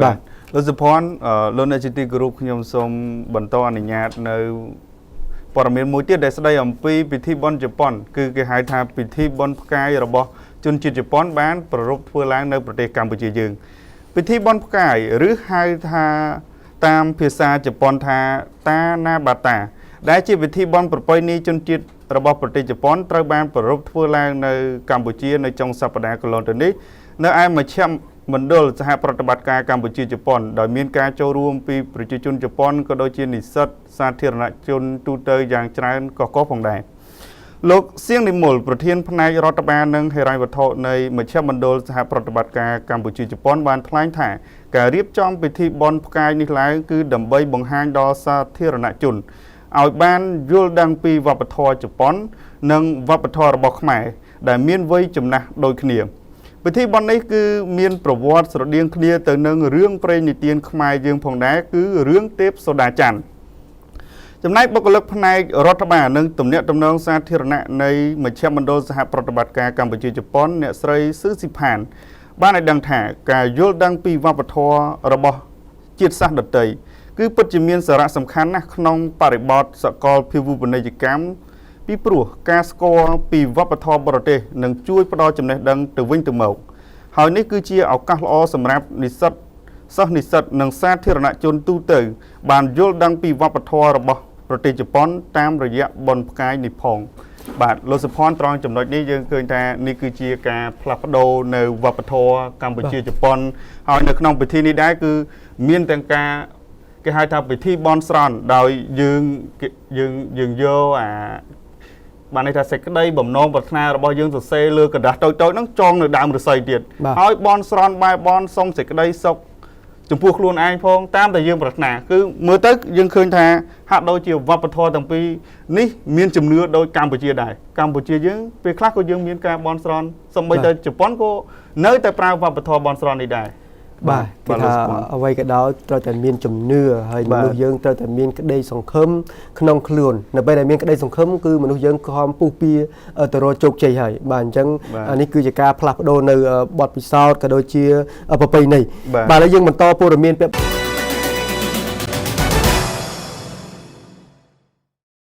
បាទលោកសុផាន់លោកអ្នកជាទីគោរពខ្ញុំសូមបន្តអនុញ្ញាតនៅព័ត៌មានមួយទៀតដែលស្ដីអំពីពិធីបុណ្យជប៉ុនគឺគេហៅថាពិធីបុណ្យផ្កាយរបស់ជនជាតិជប៉ុនបានប្រារព្ធធ្វើឡើងនៅប្រទេសកម្ពុជាយើងពិធីបុណ្យផ្កាយឬហៅថាតាមភាសាជប៉ុនថាតាណាបាតាដែលជាពិធីបុណ្យប្រពៃណីជនជាតិរបស់ប្រទេសជប៉ុនត្រូវបានប្រារព្ធធ្វើឡើងនៅកម្ពុជានៅចុងសប្តាហ៍កន្លងទៅនេះនៅឯមជ្ឈមណ្ឌលសហប្រតិបត្តិការកម្ពុជាជប៉ុនដោយមានការចូលរួមពីប្រជាជនជប៉ុនក៏ដូចជានិស្សិតសាធារណជនទូទៅយ៉ាងច្រើនកកផងដែរលោកសៀងនិមលប្រធានផ្នែករដ្ឋបាលនិងហិរញ្ញវត្ថុនៃមជ្ឈមណ្ឌលសហប្រតិបត្តិការកម្ពុជាជប៉ុនបានថ្លែងថាការរៀបចំពិធីបុណ្យផ្កាយនេះឡើងគឺដើម្បីបង្ហាញដល់សាធារណជនឲ្យបានយល់ដឹងពីវប្បធម៌ជប៉ុននិងវប្បធម៌របស់ខ្មែរដែលមានវ័យចំណាស់ដូចគ្នាពិធីបុណ្យនេះគឺមានប្រវត្តិស្រដៀងគ្នាទៅនឹងរឿងព្រេងនិទានខ្មែរយើងផងដែរគឺរឿងទេពសូដាច័ន្ទចំណែកបុគ្គលិកផ្នែករដ្ឋបាលនិងទំនាក់ទំនងសាធារណៈនៃមជ្ឈមណ្ឌលសហប្រតិបត្តិការកម្ពុជាជប៉ុនអ្នកស្រីស៊ឺស៊ីផានបានឲ្យដឹងថាការយល់ដឹងពីវប្បធម៌របស់ជាតិសាសន៍ដទៃគឺពិតជាមានសារៈសំខាន់ណាស់ក្នុងបរិបទសកលភាវូបនីយកម្មពីព្រោះការស្គាល់ពីវប្បធម៌បរទេសនឹងជួយផ្ដល់ចំណេះដឹងទៅវិញទៅមកហើយនេះគឺជាឱកាសល្អសម្រាប់និស្សិតសិស្សនិស្សិតនិងសាធារណជនទូទៅបានយល់ដឹងពីវប្បធម៌របស់ប្រទេសជប៉ុនតាមរយៈបុណ្យផ្កាយនេះផងបាទលោកសុផាន់ត្រង់ចំណុចនេះយើងឃើញថានេះគឺជាការផ្លាស់ប្ដូរនៅវប្បធម៌កម្ពុជាជប៉ុនហើយនៅក្នុងពិធីនេះដែរគឺមានទាំងការគេហៅថាពិធីបន់ស្រន់ដោយយើងយកបានន័យថាសេចក្តីបំណងប្រាថ្នារបស់យើងសរសេរលើกระดาษតូចៗហ្នឹងចងនៅដើមឫស្សីទៀតហើយបន់ស្រន់បែបន់សុំសេចក្តីសុខចំពោះខ្លួនឯងផងតាមតែយើងប្រាថ្នាគឺមើលទៅយើងឃើញថាហាក់ដូចជាវប្បធម៌ទាំងពីរនេះមានជំនឿដូចកម្ពុជាដែរកម្ពុជាយើងពេលខ្លះក៏យើងមានការបន់ស្រន់សូម្បីតែជប៉ុនក៏នៅតែប្រើវប្បធម៌បន់ស្រន់នេះដែរបាទគេថាអ្វីក៏ដោយត្រូវតែមានជំនឿហើយមនុស្សយើងត្រូវតែមានក្តីសង្ឃឹមក្នុងខ្លួននៅពេលដែលមានក្តីសង្ឃឹមគឺមនុស្សយើងខំពុះពៀទៅរកជោគជ័យហើយបាទអញ្ចឹងនេះគឺជាការផ្លាស់ប្ដូរនៅបទពិសោធន៍ក៏ដូចជាប្រពៃណីបាទឥឡូវយើងបន្តព័ត៌មាន